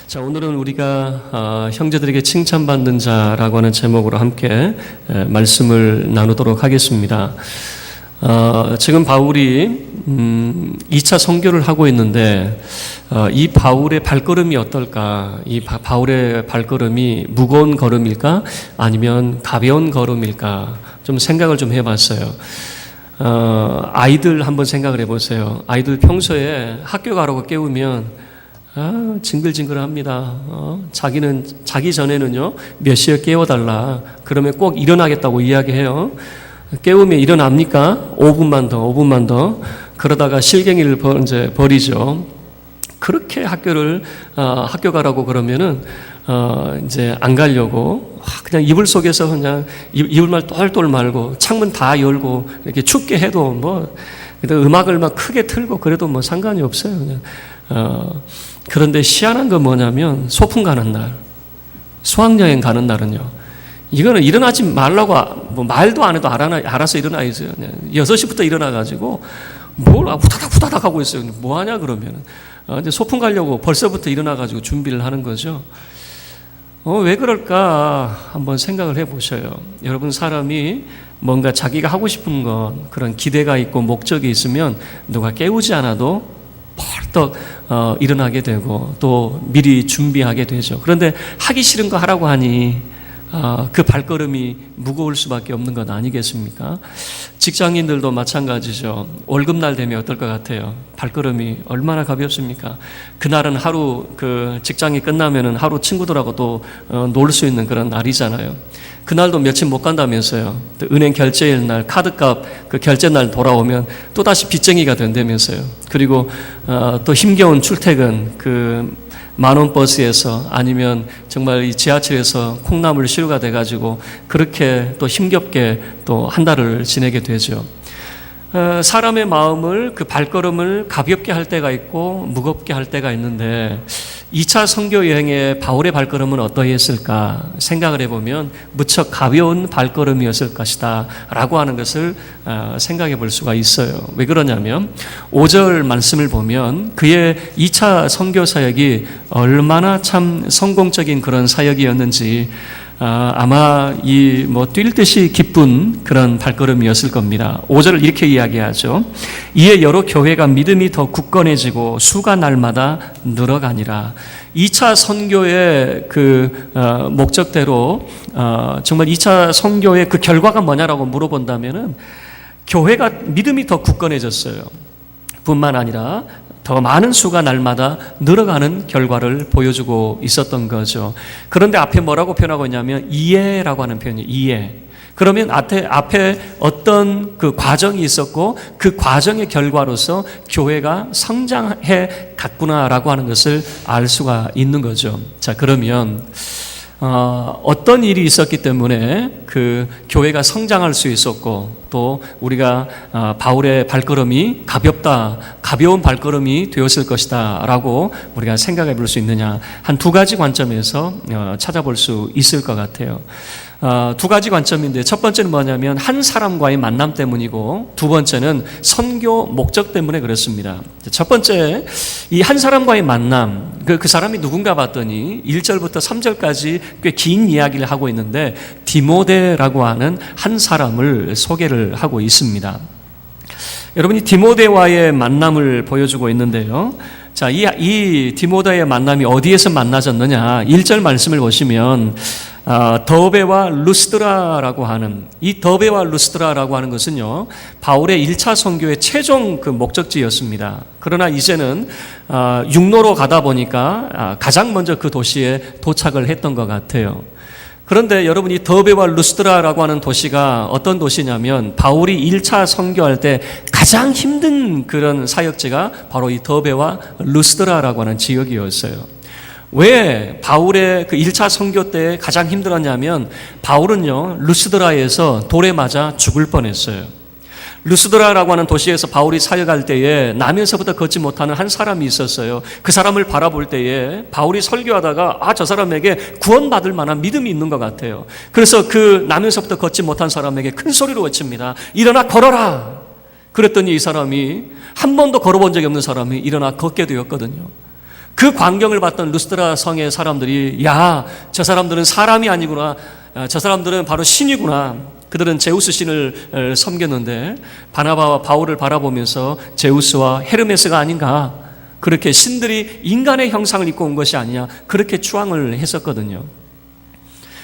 자, 오늘은 우리가 형제들에게 칭찬받는 자라고 하는 제목으로 함께 말씀을 나누도록 하겠습니다. 지금 바울이 2차 선교를 하고 있는데 이 바울의 발걸음이 어떨까? 이 바울의 발걸음이 무거운 걸음일까? 아니면 가벼운 걸음일까? 좀 생각을 좀 해봤어요. 아이들 한번 생각을 해보세요. 아이들 평소에 학교 가라고 깨우면 징글징글합니다. 자기 전에는요 몇 시에 깨워달라. 그러면 꼭 일어나겠다고 이야기해요. 깨우면 일어납니까? 5분만 더. 그러다가 실갱이를 이제 버리죠. 그렇게 학교 가라고 그러면은 이제 안 가려고 그냥 이불 속에서 그냥 이불만 똘똘 말고 창문 다 열고 이렇게 춥게 해도 뭐 음악을 막 크게 틀고 그래도 뭐 상관이 없어요. 그냥 그런데 희한한 건 뭐냐면 소풍 가는 날, 수학여행 가는 날은요. 이거는 일어나지 말라고 뭐 말도 안 해도 알아서 일어나야죠. 6시부터 일어나가지고 뭘 후다닥 하고 있어요. 뭐 하냐 그러면 이제 소풍 가려고 벌써부터 일어나가지고 준비를 하는 거죠. 왜 그럴까 한번 생각을 해보셔요. 여러분, 사람이 뭔가 자기가 하고 싶은 건 그런 기대가 있고 목적이 있으면 누가 깨우지 않아도 벌떡 일어나게 되고 또 미리 준비하게 되죠. 그런데 하기 싫은 거 하라고 하니 그 발걸음이 무거울 수밖에 없는 것 아니겠습니까? 직장인들도 마찬가지죠. 월급날 되면 어떨 것 같아요? 발걸음이 얼마나 가볍습니까? 그날은 하루 직장이 끝나면은 하루 친구들하고 또 놀 수 있는 그런 날이잖아요. 그날도 며칠 못 간다면서요. 또 은행 결제일 날 카드값 결제 날 돌아오면 또 다시 빚쟁이가 된다면서요. 그리고 또 힘겨운 출퇴근 만원 버스에서 아니면 정말 이 지하철에서 콩나물 시루가 돼가지고 그렇게 또 힘겹게 또 한 달을 지내게 되죠. 사람의 마음을 발걸음을 가볍게 할 때가 있고 무겁게 할 때가 있는데 2차 선교 여행의 바울의 발걸음은 어떠했을까 생각을 해보면 무척 가벼운 발걸음이었을 것이다 라고 하는 것을 생각해 볼 수가 있어요. 왜 그러냐면 5절 말씀을 보면 그의 2차 선교 사역이 얼마나 참 성공적인 그런 사역이었는지 아마 뛸 듯이 기쁜 그런 발걸음이었을 겁니다. 5절을 이렇게 이야기하죠. 이에 여러 교회가 믿음이 더 굳건해지고 수가 날마다 늘어가니라. 2차 선교의 목적대로 정말 2차 선교의 결과가 뭐냐라고 물어본다면은 교회가 믿음이 더 굳건해졌어요. 뿐만 아니라 더 많은 수가 날마다 늘어가는 결과를 보여주고 있었던 거죠. 그런데 앞에 뭐라고 표현하고 있냐면 이해라고 하는 표현이에요. 이해. 그러면 앞에 어떤 과정이 있었고 그 과정의 결과로서 교회가 성장해 갔구나라고 하는 것을 알 수가 있는 거죠. 자, 그러면 어떤 일이 있었기 때문에 교회가 성장할 수 있었고 또 우리가 바울의 발걸음이 가벼운 발걸음이 되었을 것이다 라고 우리가 생각해 볼 수 있느냐, 한 두 가지 관점에서 찾아볼 수 있을 것 같아요. 두 가지 관점인데 첫 번째는 뭐냐면 한 사람과의 만남 때문이고 두 번째는 선교 목적 때문에 그렇습니다. 첫 번째, 이 한 사람과의 만남, 그 사람이 누군가 봤더니 1절부터 3절까지 꽤 긴 이야기를 하고 있는데 디모데라고 하는 한 사람을 소개를 하고 있습니다. 여러분이 디모데와의 만남을 보여주고 있는데요. 자, 이 디모데의 만남이 어디에서 만나졌느냐? 1절 말씀을 보시면 더베와 루스드라라고 하는 이 더베와 루스드라라고 하는 것은요 바울의 1차 선교의 최종 목적지였습니다. 그러나 이제는 육로로 가다 보니까 가장 먼저 그 도시에 도착을 했던 것 같아요. 그런데 여러분이 더베와 루스드라라고 하는 도시가 어떤 도시냐면 바울이 1차 선교할 때 가장 힘든 그런 사역지가 바로 이 더베와 루스드라라고 하는 지역이었어요. 왜 바울의 1차 선교 때 가장 힘들었냐면 바울은요 루스드라에서 돌에 맞아 죽을 뻔했어요. 루스드라라고 하는 도시에서 바울이 사역할 때에 나면서부터 걷지 못하는 한 사람이 있었어요. 그 사람을 바라볼 때에 바울이 설교하다가 저 사람에게 구원받을 만한 믿음이 있는 것 같아요. 그래서 나면서부터 걷지 못한 사람에게 큰 소리로 외칩니다. 일어나 걸어라. 그랬더니 이 사람이 한 번도 걸어본 적이 없는 사람이 일어나 걷게 되었거든요. 그 광경을 봤던 루스드라 성의 사람들이 야, 저 사람들은 사람이 아니구나. 저 사람들은 바로 신이구나. 그들은 제우스 신을 섬겼는데 바나바와 바울을 바라보면서 제우스와 헤르메스가 아닌가. 그렇게 신들이 인간의 형상을 입고 온 것이 아니냐. 그렇게 추앙을 했었거든요.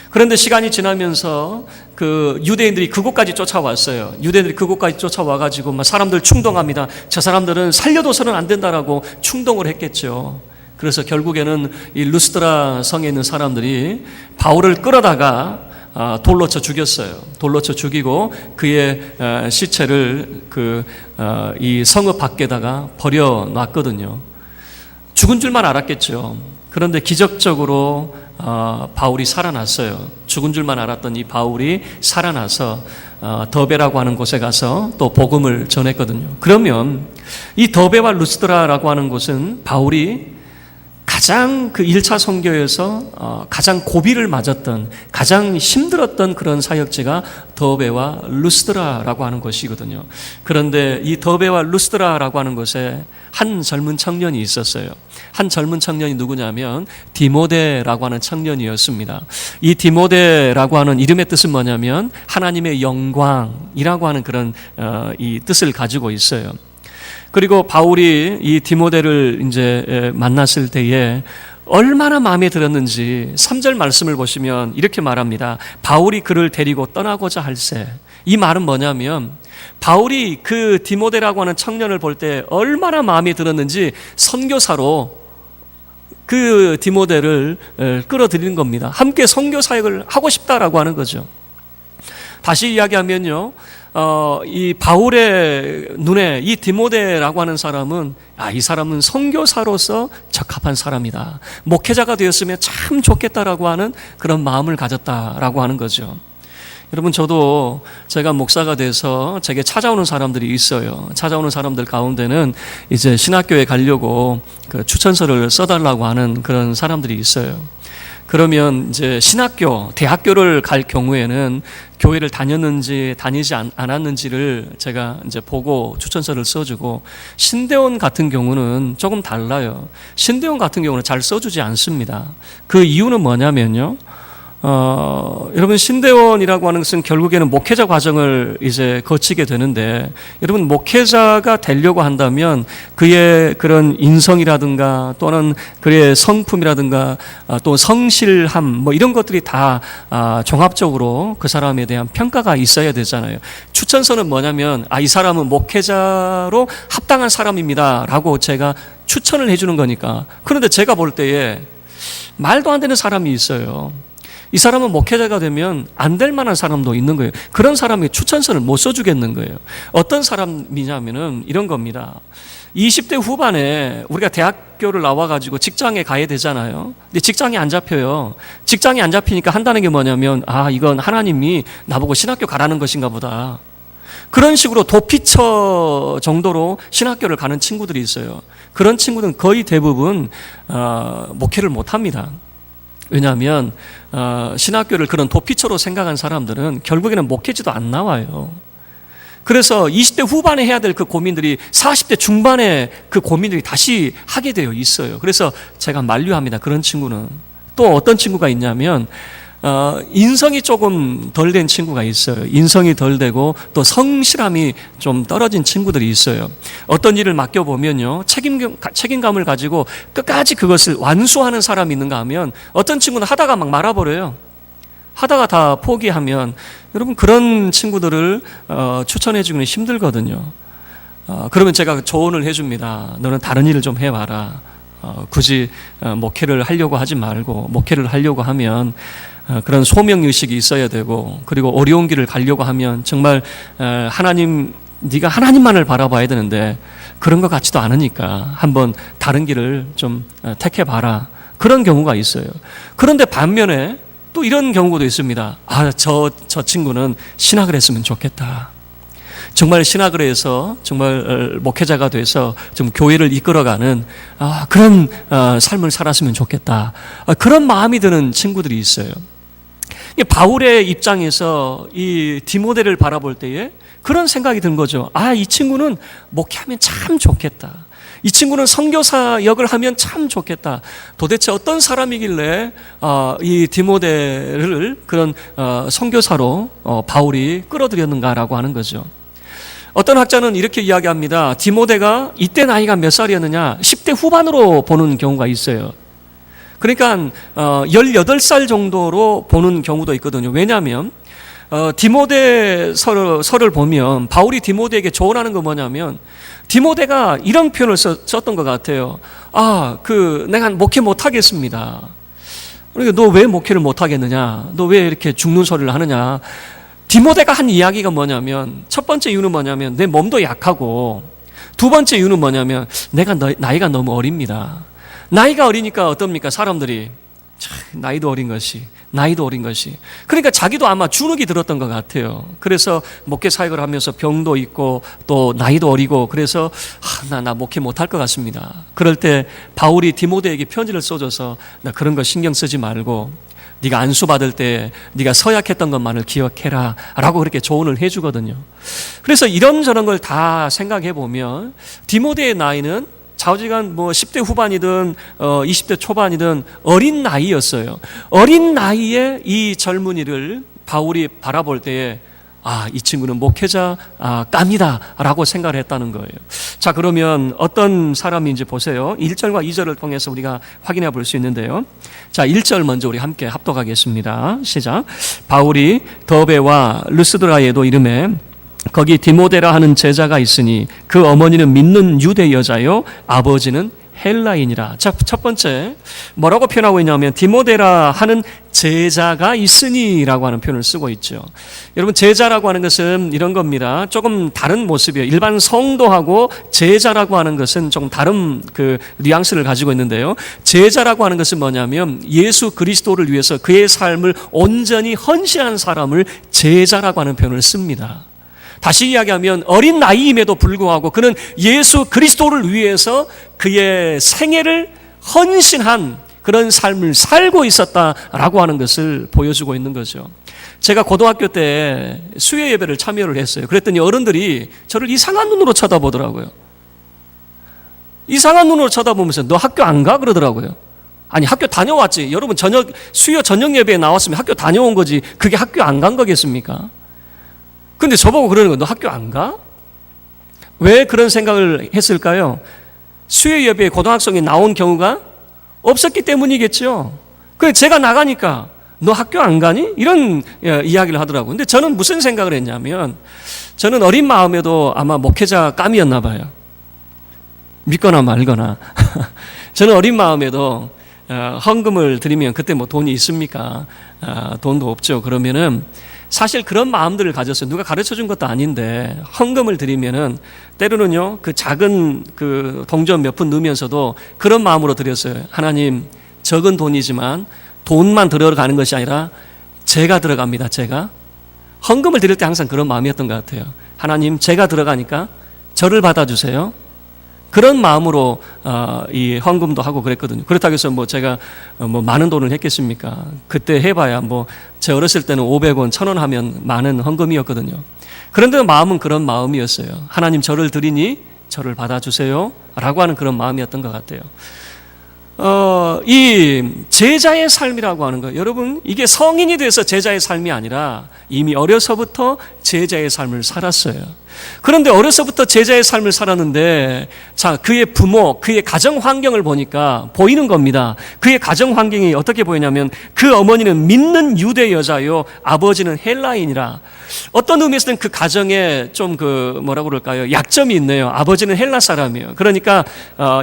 그런데 시간이 지나면서 그 유대인들이 그곳까지 쫓아왔어요. 유대인들이 그곳까지 쫓아와가지고 막 사람들 충동합니다. 저 사람들은 살려둬서는 안 된다라고 충동을 했겠죠. 그래서 결국에는 이 루스드라 성에 있는 사람들이 바울을 끌어다가 돌로 쳐 죽였어요. 돌로 쳐 죽이고 그의 시체를 이 성읍 밖에다가 버려놨거든요. 죽은 줄만 알았겠죠. 그런데 기적적으로 바울이 살아났어요. 죽은 줄만 알았던 이 바울이 살아나서 더베라고 하는 곳에 가서 또 복음을 전했거든요. 그러면 이 더베와 루스드라라고 하는 곳은 바울이 가장 그 1차 선교에서 가장 고비를 맞았던, 가장 힘들었던 그런 사역지가 더베와 루스드라라고 하는 곳이거든요. 그런데 이 더베와 루스드라라고 하는 곳에 한 젊은 청년이 있었어요. 한 젊은 청년이 누구냐면 디모데라고 하는 청년이었습니다. 이 디모데라고 하는 이름의 뜻은 뭐냐면 하나님의 영광이라고 하는 그런 이 뜻을 가지고 있어요. 그리고 바울이 이 디모데를 이제 만났을 때에 얼마나 마음에 들었는지 3절 말씀을 보시면 이렇게 말합니다. 바울이 그를 데리고 떠나고자 할새. 이 말은 뭐냐면 바울이 그 디모데라고 하는 청년을 볼 때 얼마나 마음에 들었는지 선교사로 그 디모데를 끌어들이는 겁니다. 함께 선교 사역을 하고 싶다라고 하는 거죠. 다시 이야기하면요. 이 바울의 눈에 이 디모데라고 하는 사람은 이 사람은 선교사로서 적합한 사람이다. 목회자가 되었으면 참 좋겠다라고 하는 그런 마음을 가졌다라고 하는 거죠. 여러분, 저도 제가 목사가 돼서 제게 찾아오는 사람들이 있어요. 찾아오는 사람들 가운데는 이제 신학교에 가려고 그 추천서를 써달라고 하는 그런 사람들이 있어요. 그러면 이제 신학교, 대학교를 갈 경우에는 교회를 다녔는지 다니지 않았는지를 제가 이제 보고 추천서를 써주고, 신대원 같은 경우는 조금 달라요. 신대원 같은 경우는 잘 써주지 않습니다. 그 이유는 뭐냐면요. 여러분, 신대원이라고 하는 것은 결국에는 목회자 과정을 이제 거치게 되는데, 여러분, 목회자가 되려고 한다면 그의 그런 인성이라든가 또는 그의 성품이라든가 또 성실함 뭐 이런 것들이 다 종합적으로 그 사람에 대한 평가가 있어야 되잖아요. 추천서는 뭐냐면 이 사람은 목회자로 합당한 사람입니다 라고 제가 추천을 해주는 거니까. 그런데 제가 볼 때에 말도 안 되는 사람이 있어요. 이 사람은 목회자가 되면 안 될 만한 사람도 있는 거예요. 그런 사람이 추천서를 못 써주겠는 거예요. 어떤 사람이냐면은 이런 겁니다. 20대 후반에 우리가 대학교를 나와가지고 직장에 가야 되잖아요. 근데 직장이 안 잡혀요. 직장이 안 잡히니까 한다는 게 뭐냐면 이건 하나님이 나보고 신학교 가라는 것인가 보다. 그런 식으로 도피처 정도로 신학교를 가는 친구들이 있어요. 그런 친구들은 거의 대부분 목회를 못 합니다. 왜냐하면 신학교를 그런 도피처로 생각한 사람들은 결국에는 목회지도 안 나와요. 그래서 20대 후반에 해야 될 그 고민들이 40대 중반에 그 고민들이 다시 하게 되어 있어요. 그래서 제가 만류합니다. 그런 친구는. 또 어떤 친구가 있냐면 인성이 조금 덜 된 친구가 있어요. 인성이 덜 되고 또 성실함이 좀 떨어진 친구들이 있어요. 어떤 일을 맡겨보면요, 책임감을 가지고 끝까지 그것을 완수하는 사람이 있는가 하면 어떤 친구는 하다가 막 말아버려요. 하다가 다 포기하면, 여러분, 그런 친구들을 추천해주기는 힘들거든요. 그러면 제가 조언을 해줍니다. 너는 다른 일을 좀 해봐라. 굳이 목회를 하려고 하지 말고, 목회를 하려고 하면 그런 소명의식이 있어야 되고, 그리고 어려운 길을 가려고 하면 정말 네가 하나님만을 바라봐야 되는데 그런 것 같지도 않으니까 한번 다른 길을 좀 택해봐라. 그런 경우가 있어요. 그런데 반면에 또 이런 경우도 있습니다. 저 친구는 신학을 했으면 좋겠다. 정말 신학을 해서 정말 목회자가 돼서 좀 교회를 이끌어가는 그런 삶을 살았으면 좋겠다. 그런 마음이 드는 친구들이 있어요. 바울의 입장에서 이 디모데를 바라볼 때에 그런 생각이 든 거죠. 아, 이 친구는 목회하면 참 좋겠다. 이 친구는 선교사 역을 하면 참 좋겠다. 도대체 어떤 사람이길래 이 디모데를 그런 선교사로 바울이 끌어들였는가라고 하는 거죠. 어떤 학자는 이렇게 이야기합니다. 디모데가 이때 나이가 몇 살이었느냐? 10대 후반으로 보는 경우가 있어요. 그러니까 18살 정도로 보는 경우도 있거든요. 왜냐하면 디모데서를 보면 바울이 디모데에게 조언하는 거 뭐냐면 디모데가 이런 표현을 썼던 것 같아요. 내가 목회 못하겠습니다. 그러니까 너 왜 목회를 못하겠느냐? 너 왜 이렇게 죽는 소리를 하느냐? 디모데가 한 이야기가 뭐냐면 첫 번째 이유는 뭐냐면 내 몸도 약하고 두 번째 이유는 뭐냐면 내가 나이가 너무 어립니다. 나이가 어리니까 어떻습니까? 사람들이 나이도 어린 것이 그러니까 자기도 아마 주눅이 들었던 것 같아요. 그래서 목회 사역을 하면서 병도 있고 또 나이도 어리고 그래서 나 목회 못할 것 같습니다. 그럴 때 바울이 디모데에게 편지를 써줘서 나 그런 거 신경 쓰지 말고 네가 안수 받을 때 네가 서약했던 것만을 기억해라 라고 그렇게 조언을 해주거든요. 그래서 이런저런 걸 다 생각해 보면 디모데의 나이는 좌우지간 10대 후반이든 20대 초반이든 어린 나이였어요. 어린 나이에 이 젊은이를 바울이 바라볼 때에 이 친구는 목회자 깜이다 라고 생각을 했다는 거예요. 자, 그러면 어떤 사람인지 보세요. 1절과 2절을 통해서 우리가 확인해 볼 수 있는데요. 자, 1절 먼저 우리 함께 합독하겠습니다. 시작. 바울이 더베와 르스드라에도 이름에 거기 디모데라 하는 제자가 있으니 그 어머니는 믿는 유대 여자요 아버지는 헬라인이라. 자, 첫 번째 뭐라고 표현하고 있냐면 디모데라 하는 제자가 있으니라고 하는 표현을 쓰고 있죠. 여러분, 제자라고 하는 것은 이런 겁니다. 조금 다른 모습이에요. 일반 성도하고 제자라고 하는 것은 조금 다른 그 뉘앙스를 가지고 있는데요. 제자라고 하는 것은 뭐냐면 예수 그리스도를 위해서 그의 삶을 온전히 헌신한 사람을 제자라고 하는 표현을 씁니다. 다시 이야기하면 어린 나이임에도 불구하고 그는 예수 그리스도를 위해서 그의 생애를 헌신한 그런 삶을 살고 있었다라고 하는 것을 보여주고 있는 거죠. 제가 고등학교 때 수요 예배를 참여를 했어요. 그랬더니 어른들이 저를 이상한 눈으로 쳐다보더라고요. 이상한 눈으로 쳐다보면서 너 학교 안 가? 그러더라고요. 아니, 학교 다녀왔지. 여러분 수요 저녁 예배에 나왔으면 학교 다녀온 거지 그게 학교 안 간 거겠습니까? 근데 저보고 그러는 거예요. 너 학교 안 가? 왜 그런 생각을 했을까요? 수요 예배에 고등학생이 나온 경우가 없었기 때문이겠죠. 그래서 제가 나가니까 너 학교 안 가니? 이런 이야기를 하더라고요. 근데 저는 무슨 생각을 했냐면 저는 어린 마음에도 아마 목회자 깜이었나 봐요. 믿거나 말거나. 저는 어린 마음에도 헌금을 드리면 그때 돈이 있습니까? 돈도 없죠. 그러면은 사실 그런 마음들을 가졌어요. 누가 가르쳐 준 것도 아닌데 헌금을 드리면은 때로는요 그 작은 그 동전 몇 푼 넣으면서도 그런 마음으로 드렸어요. 하나님, 적은 돈이지만 돈만 들어가는 것이 아니라 제가 들어갑니다. 제가 헌금을 드릴 때 항상 그런 마음이었던 것 같아요. 하나님, 제가 들어가니까 저를 받아주세요. 그런 마음으로 이 헌금도 하고 그랬거든요. 그렇다고 해서 제가 많은 돈을 했겠습니까? 그때 해봐야 제 어렸을 때는 500원, 1000원 하면 많은 헌금이었거든요. 그런데 마음은 그런 마음이었어요. 하나님, 저를 드리니 저를 받아주세요 라고 하는 그런 마음이었던 것 같아요. 이 제자의 삶이라고 하는 거예요. 여러분, 이게 성인이 돼서 제자의 삶이 아니라 이미 어려서부터 제자의 삶을 살았어요. 그런데 어려서부터 제자의 삶을 살았는데 자, 그의 부모, 그의 가정 환경을 보니까 보이는 겁니다. 그의 가정 환경이 어떻게 보이냐면 그 어머니는 믿는 유대 여자요 아버지는 헬라인이라. 어떤 의미에서는 그 가정에 좀 뭐라고 그럴까요? 약점이 있네요. 아버지는 헬라 사람이에요. 그러니까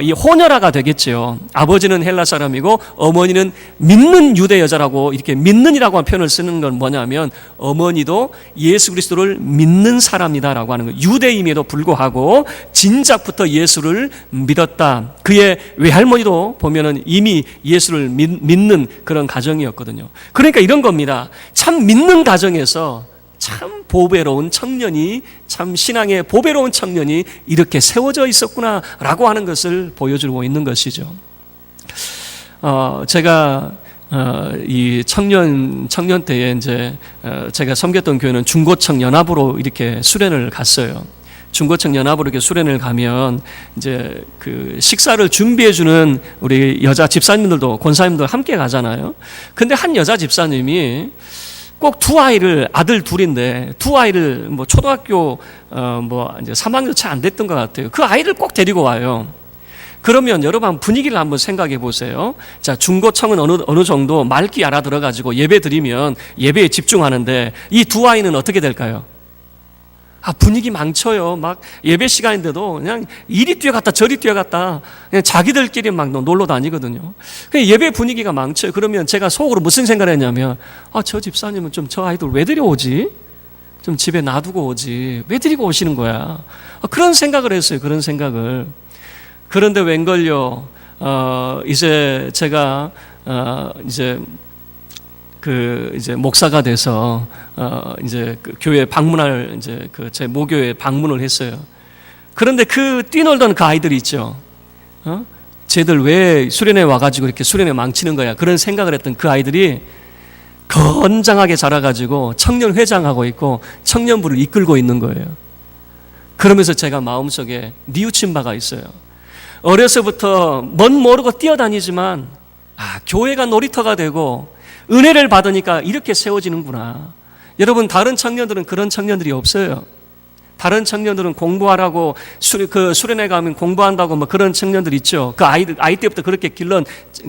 이 혼혈아가 되겠죠. 아버지는 헬라 사람이고 어머니는 믿는 유대 여자라고 이렇게 믿는이라고 하는 표현을 쓰는 건 뭐냐면 어머니도 예수 그리스도를 믿는 사람이다라고 하는 거예요. 유대임에도 불구하고 진작부터 예수를 믿었다. 그의 외할머니도 보면은 이미 예수를 믿는 그런 가정이었거든요. 그러니까 이런 겁니다. 참 믿는 가정에서 참 보배로운 청년이, 참 신앙의 보배로운 청년이 이렇게 세워져 있었구나라고 하는 것을 보여주고 있는 것이죠. 제가 이 청년 때에 이제 제가 섬겼던 교회는 중고청 연합으로 이렇게 수련을 갔어요. 중고청 연합으로 이렇게 수련을 가면 이제 그 식사를 준비해주는 우리 여자 집사님들도 권사님들 함께 가잖아요. 근데 한 여자 집사님이 꼭 두 아이를, 아들 둘인데 두 아이를 뭐 초등학교 뭐 이제 3학년 채 안 됐던 것 같아요. 그 아이를 꼭 데리고 와요. 그러면 여러분 분위기를 한번 생각해 보세요. 자, 중고청은 어느 정도 맑게 알아들어 가지고 예배 드리면 예배에 집중하는데 이 두 아이는 어떻게 될까요? 분위기 망쳐요. 막 예배 시간인데도 그냥 이리 뛰어갔다 저리 뛰어갔다 그냥 자기들끼리 막 놀러 다니거든요. 예배 분위기가 망쳐요. 그러면 제가 속으로 무슨 생각을 했냐면 저 집사님은 좀 저 아이들 왜 데려오지? 좀 집에 놔두고 오지. 왜 데리고 오시는 거야? 그런 생각을 했어요. 그런 생각을. 그런데 웬걸요, 이제 제가, 이제 목사가 돼서, 이제 그 교회 방문할, 이제 제 모교에 방문을 했어요. 그런데 뛰놀던 그 아이들 있죠. 쟤들 왜 수련회 와가지고 이렇게 수련회 망치는 거야. 그런 생각을 했던 그 아이들이 건장하게 자라가지고 청년회장하고 있고 청년부를 이끌고 있는 거예요. 그러면서 제가 마음속에 뉘우친 바가 있어요. 어려서부터 뭔 모르고 뛰어다니지만 교회가 놀이터가 되고 은혜를 받으니까 이렇게 세워지는구나. 여러분 다른 청년들은 그런 청년들이 없어요. 다른 청년들은 공부하라고 수련회 가면 공부한다고 뭐 그런 청년들 있죠. 그 아이 때부터 그렇게 길른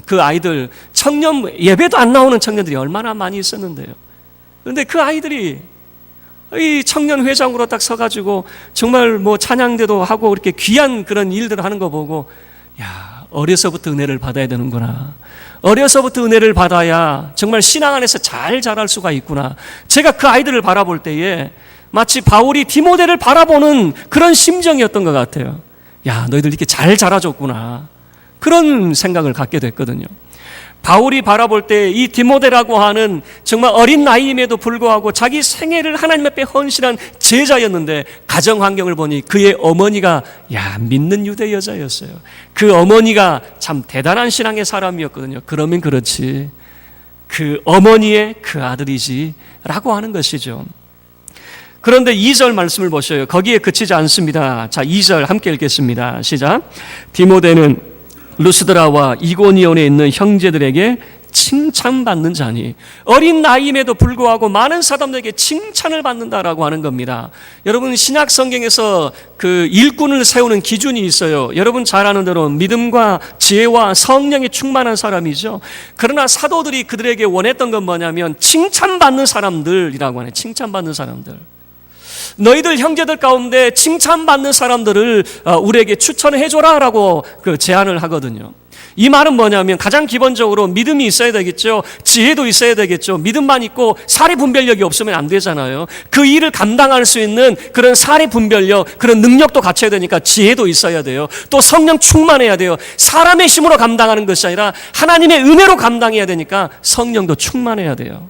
그 아이들 청년 예배도 안 나오는 청년들이 얼마나 많이 있었는데요. 그런데 그 아이들이 이 청년 회장으로 딱 서가지고 정말 뭐 찬양대도 하고 이렇게 귀한 그런 일들을 하는 거 보고 어려서부터 은혜를 받아야 되는구나. 어려서부터 은혜를 받아야 정말 신앙 안에서 잘 자랄 수가 있구나. 제가 그 아이들을 바라볼 때에 마치 바울이 디모데를 바라보는 그런 심정이었던 것 같아요. 너희들 이렇게 잘 자라줬구나. 그런 생각을 갖게 됐거든요. 바울이 바라볼 때 이 디모데라고 하는 정말 어린 나이임에도 불구하고 자기 생애를 하나님 앞에 헌신한 제자였는데 가정 환경을 보니 그의 어머니가 믿는 유대 여자였어요. 그 어머니가 참 대단한 신앙의 사람이었거든요. 그러면 그렇지 그 어머니의 그 아들이지 라고 하는 것이죠. 그런데 2절 말씀을 보셔요. 거기에 그치지 않습니다. 자, 2절 함께 읽겠습니다. 시작. 디모데는 루스드라와 이고니온에 있는 형제들에게 칭찬받는 자니 어린 나이임에도 불구하고 많은 사람들에게 칭찬을 받는다라고 하는 겁니다. 여러분 신약 성경에서 그 일꾼을 세우는 기준이 있어요. 여러분 잘 아는 대로 믿음과 지혜와 성령이 충만한 사람이죠. 그러나 사도들이 그들에게 원했던 건 뭐냐면 칭찬받는 사람들이라고 하네. 칭찬받는 사람들. 너희들 형제들 가운데 칭찬받는 사람들을 우리에게 추천해줘라 라고 제안을 하거든요. 이 말은 뭐냐면 가장 기본적으로 믿음이 있어야 되겠죠. 지혜도 있어야 되겠죠. 믿음만 있고 사리 분별력이 없으면 안 되잖아요. 그 일을 감당할 수 있는 그런 사리 분별력, 그런 능력도 갖춰야 되니까 지혜도 있어야 돼요. 또 성령 충만해야 돼요. 사람의 힘으로 감당하는 것이 아니라 하나님의 은혜로 감당해야 되니까 성령도 충만해야 돼요.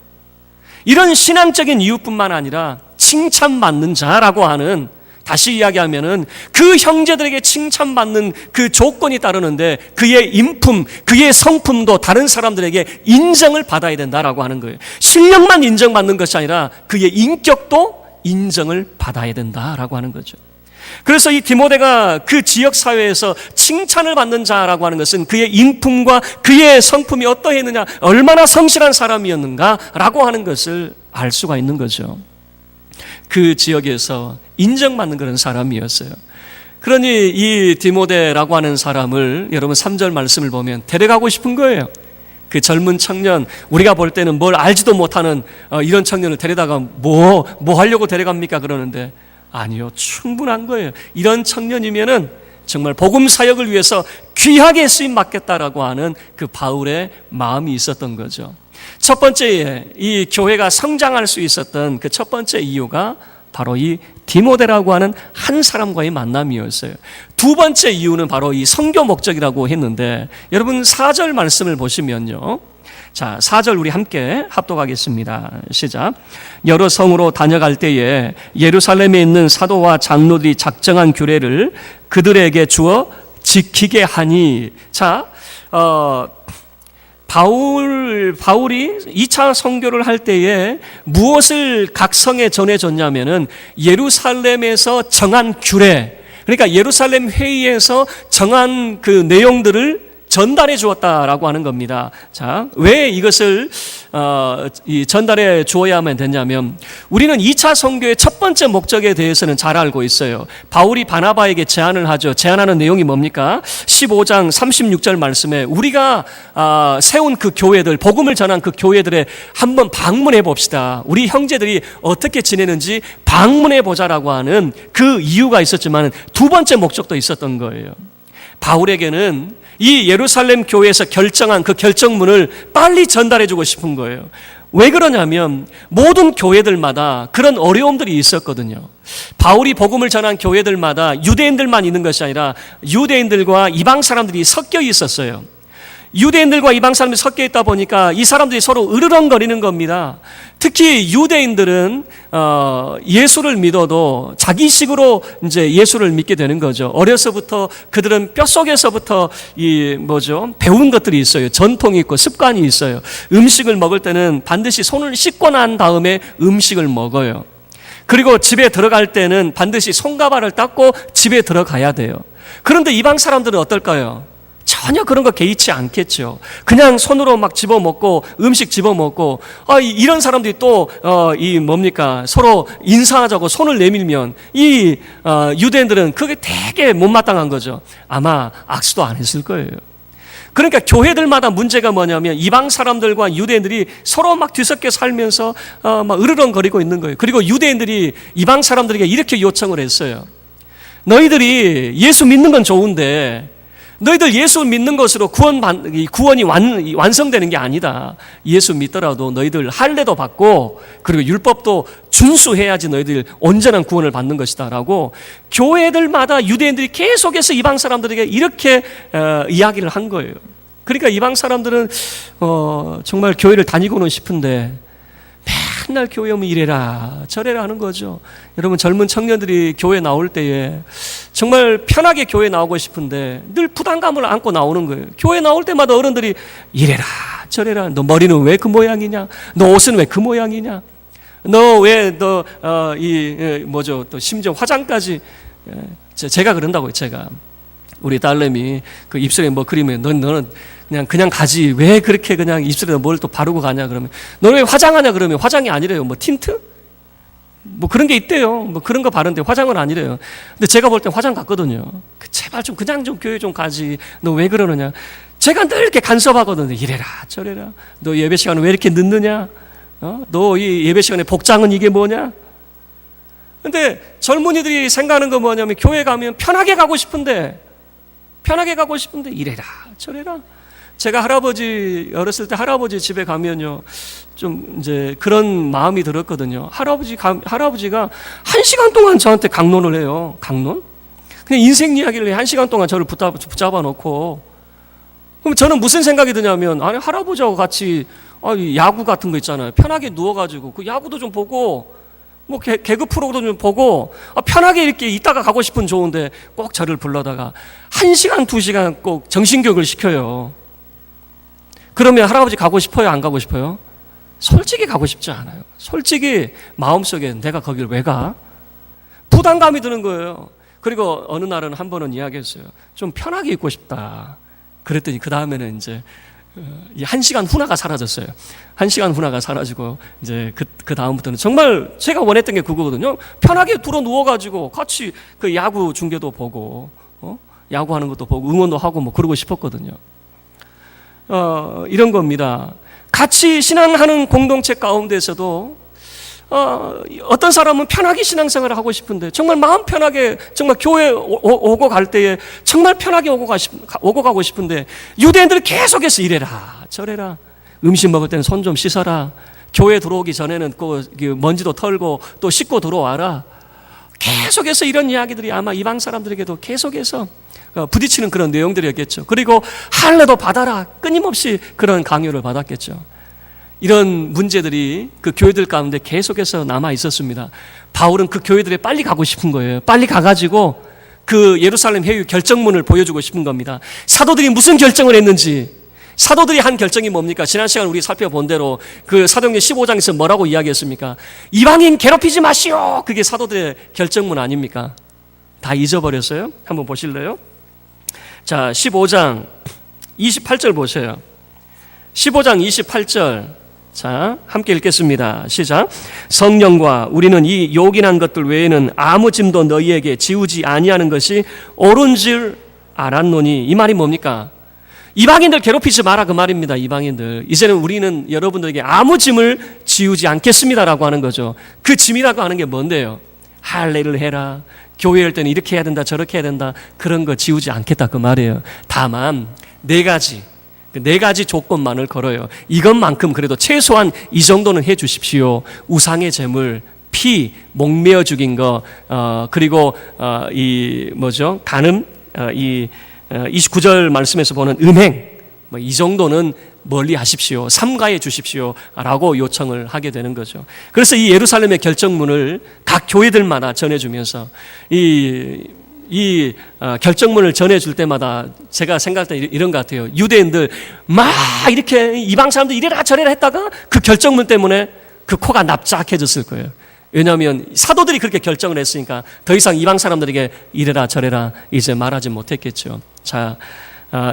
이런 신앙적인 이유뿐만 아니라 칭찬받는 자라고 하는, 다시 이야기하면은 그 형제들에게 칭찬받는 그 조건이 따르는데 그의 인품, 그의 성품도 다른 사람들에게 인정을 받아야 된다라고 하는 거예요. 실력만 인정받는 것이 아니라 그의 인격도 인정을 받아야 된다라고 하는 거죠. 그래서 이 디모데가 그 지역 사회에서 칭찬을 받는 자라고 하는 것은 그의 인품과 그의 성품이 어떠했느냐, 얼마나 성실한 사람이었는가라고 하는 것을 알 수가 있는 거죠. 그 지역에서 인정받는 그런 사람이었어요. 그러니 이 디모데라고 하는 사람을 여러분 3절 말씀을 보면 데려가고 싶은 거예요. 그 젊은 청년, 우리가 볼 때는 뭘 알지도 못하는 이런 청년을 데려다가 뭐 하려고 데려갑니까? 그러는데 아니요, 충분한 거예요. 이런 청년이면은 정말 복음 사역을 위해서 귀하게 쓰임 받겠다라고 하는 그 바울의 마음이 있었던 거죠. 첫 번째, 이 교회가 성장할 수 있었던 그 첫 번째 이유가 바로 이 디모데라고 하는 한 사람과의 만남이었어요. 두 번째 이유는 바로 이 선교 목적이라고 했는데, 여러분 4절 말씀을 보시면요. 자, 4절 우리 함께 합독하겠습니다. 시작. 여러 성으로 다녀갈 때에 예루살렘에 있는 사도와 장로들이 작정한 규례를 그들에게 주어 지키게 하니. 자, 바울이 2차 선교를 할 때에 무엇을 각 성에 전해줬냐면은 예루살렘에서 정한 규례, 그러니까 예루살렘 회의에서 정한 그 내용들을 전달해 주었다라고 하는 겁니다. 자, 왜 이것을 전달해 주어야만 되냐면 우리는 2차 선교의 첫 번째 목적에 대해서는 잘 알고 있어요. 바울이 바나바에게 제안을 하죠. 제안하는 내용이 뭡니까? 15장 36절 말씀에 우리가 세운 그 교회들, 복음을 전한 그 교회들에 한번 방문해 봅시다. 우리 형제들이 어떻게 지내는지 방문해 보자라고 하는 그 이유가 있었지만 두 번째 목적도 있었던 거예요. 바울에게는 이 예루살렘 교회에서 결정한 그 결정문을 빨리 전달해주고 싶은 거예요. 왜 그러냐면 모든 교회들마다 그런 어려움들이 있었거든요. 바울이 복음을 전한 교회들마다 유대인들만 있는 것이 아니라 유대인들과 이방 사람들이 섞여 있었어요. 유대인들과 이방 사람들이 섞여 있다 보니까 이 사람들이 서로 으르렁거리는 겁니다. 특히 유대인들은 예수를 믿어도 자기식으로 이제 예수를 믿게 되는 거죠. 어려서부터 그들은 뼛속에서부터 배운 것들이 있어요. 전통이 있고 습관이 있어요. 음식을 먹을 때는 반드시 손을 씻고 난 다음에 음식을 먹어요. 그리고 집에 들어갈 때는 반드시 손가발을 닦고 집에 들어가야 돼요. 그런데 이방 사람들은 어떨까요? 전혀 그런 거 개의치 않겠죠. 그냥 손으로 막 집어먹고 음식 집어먹고 이런 사람들이 또 서로 인사하자고 손을 내밀면 이 유대인들은 그게 되게 못마땅한 거죠. 아마 악수도 안 했을 거예요. 그러니까 교회들마다 문제가 뭐냐면 이방 사람들과 유대인들이 서로 막 뒤섞여 살면서 막 으르렁거리고 있는 거예요. 그리고 유대인들이 이방 사람들에게 이렇게 요청을 했어요. 너희들이 예수 믿는 건 좋은데 너희들 예수 믿는 것으로 구원이 완성되는 게 아니다. 예수 믿더라도 너희들 할례도 받고 그리고 율법도 준수해야지 너희들 온전한 구원을 받는 것이다 라고 교회들마다 유대인들이 계속해서 이방 사람들에게 이렇게 이야기를 한 거예요. 그러니까 이방 사람들은 정말 교회를 다니고는 싶은데 맨날 교회 오면 이래라 저래라 하는 거죠. 여러분 젊은 청년들이 교회 나올 때에 정말 편하게 교회 나오고 싶은데 늘 부담감을 안고 나오는 거예요. 교회 나올 때마다 어른들이 이래라 저래라. 너 머리는 왜 그 모양이냐? 너 옷은 왜 그 모양이냐? 너 왜 또 심지어 화장까지. 제가 그런다고요. 제가 우리 딸내미 그 입술에 뭐 그리면 너는 그냥 가지 왜 그렇게 그냥 입술에 뭘 또 바르고 가냐 그러면 너는 왜 화장하냐 그러면 화장이 아니래요. 뭐 틴트? 뭐 그런 게 있대요. 뭐 그런 거 바른데 화장은 아니래요. 근데 제가 볼 땐 화장 같거든요. 제발 좀 그냥 좀 교회 좀 가지. 너 왜 그러느냐? 제가 늘 이렇게 간섭하거든요. 이래라 저래라. 너 예배 시간에 왜 이렇게 늦느냐? 너 이 예배 시간에 복장은 이게 뭐냐? 근데 젊은이들이 생각하는 건 뭐냐면 교회 가면 편하게 가고 싶은데 이래라 저래라. 제가 어렸을 때 할아버지 집에 가면요 좀 이제 그런 마음이 들었거든요. 할아버지가 1시간 동안 저한테 강론을 해요. 강론? 그냥 인생 이야기를 해. 1시간 동안 저를 붙잡아 놓고. 그럼 저는 무슨 생각이 드냐면 아니 할아버지하고 같이 야구 같은 거 있잖아요. 편하게 누워가지고 그 야구도 좀 보고 뭐 개그 프로도 좀 보고 편하게 이렇게 있다가 가고 싶은 좋은데 꼭 저를 불러다가 1시간 2시간 꼭 정신교육을 시켜요. 그러면 할아버지 가고 싶어요? 안 가고 싶어요? 솔직히 가고 싶지 않아요. 솔직히 마음속에 내가 거길 왜 가? 부담감이 드는 거예요. 그리고 어느 날은 한 번은 이야기했어요. 좀 편하게 있고 싶다. 그랬더니 그 다음에는 이제 1시간 후나가 사라졌어요. 1시간 후나가 사라지고 이제 그 다음부터는 정말 제가 원했던 게 그거거든요. 편하게 들어 누워가지고 같이 그 야구 중계도 보고 야구하는 것도 보고 응원도 하고 뭐 그러고 싶었거든요. 이런 겁니다. 같이 신앙하는 공동체 가운데서도 어떤 사람은 편하게 신앙생활을 하고 싶은데 정말 마음 편하게 정말 교회 오고 갈 때에 정말 편하게 오고 가고 싶은데 유대인들은 계속해서 이래라 저래라. 음식 먹을 때는 손 좀 씻어라. 교회 들어오기 전에는 먼지도 털고 또 씻고 들어와라. 계속해서 이런 이야기들이 아마 이방 사람들에게도 계속해서 부딪히는 그런 내용들이었겠죠. 그리고 할례도 받아라. 끊임없이 그런 강요를 받았겠죠. 이런 문제들이 그 교회들 가운데 계속해서 남아 있었습니다. 바울은 그 교회들에 빨리 가고 싶은 거예요. 빨리 가가지고 그 예루살렘 회의 결정문을 보여주고 싶은 겁니다. 사도들이 무슨 결정을 했는지, 사도들이 한 결정이 뭡니까? 지난 시간 우리 살펴본 대로 그 사도행전 15장에서 뭐라고 이야기했습니까? 이방인 괴롭히지 마시오. 그게 사도들의 결정문 아닙니까? 다 잊어버렸어요? 한번 보실래요? 자, 15장 28절 보세요. 15장 28절. 자, 함께 읽겠습니다. 시작. 성령과 우리는 이 요긴한 것들 외에는 아무 짐도 너희에게 지우지 아니하는 것이 옳은 줄 알았노니. 이 말이 뭡니까? 이방인들 괴롭히지 마라 그 말입니다. 이방인들. 이제는 우리는 여러분들에게 아무 짐을 지우지 않겠습니다라고 하는 거죠. 그 짐이라고 하는 게 뭔데요? 할례를 해라. 교회 할 때는 이렇게 해야 된다 저렇게 해야 된다. 그런 거 지우지 않겠다 그 말이에요. 다만 네 가지 조건만을 걸어요. 이것만큼 그래도 최소한 이 정도는 해 주십시오. 우상의 제물, 피, 목매어 죽인 거, 그리고 간음, 29절 말씀에서 보는 음행, 이 정도는 멀리 하십시오. 삼가해 주십시오. 라고 요청을 하게 되는 거죠. 그래서 이 예루살렘의 결정문을 각 교회들마다 전해주면서 이 결정문을 전해줄 때마다 제가 생각할 때 이런 것 같아요. 유대인들 막 이렇게 이방 사람들 이래라 저래라 했다가 그 결정문 때문에 그 코가 납작해졌을 거예요. 왜냐하면 사도들이 그렇게 결정을 했으니까 더 이상 이방 사람들에게 이래라 저래라 이제 말하지 못했겠죠. 자,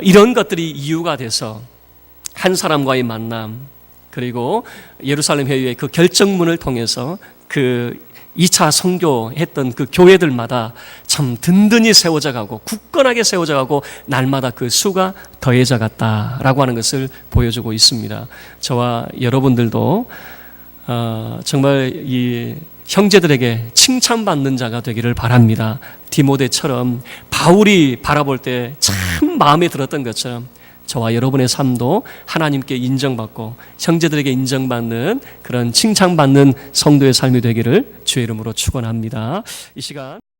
이런 것들이 이유가 돼서 한 사람과의 만남, 그리고 예루살렘 회의의 그 결정문을 통해서 그 2차 선교했던 그 교회들마다 참 든든히 세워져 가고 굳건하게 세워져 가고 날마다 그 수가 더해져 갔다라고 하는 것을 보여주고 있습니다. 저와 여러분들도 정말 이 형제들에게 칭찬받는 자가 되기를 바랍니다. 디모데처럼 바울이 바라볼 때 참 마음에 들었던 것처럼 저와 여러분의 삶도 하나님께 인정받고 형제들에게 인정받는 그런 칭찬받는 성도의 삶이 되기를 주의 이름으로 축원합니다. 이 시간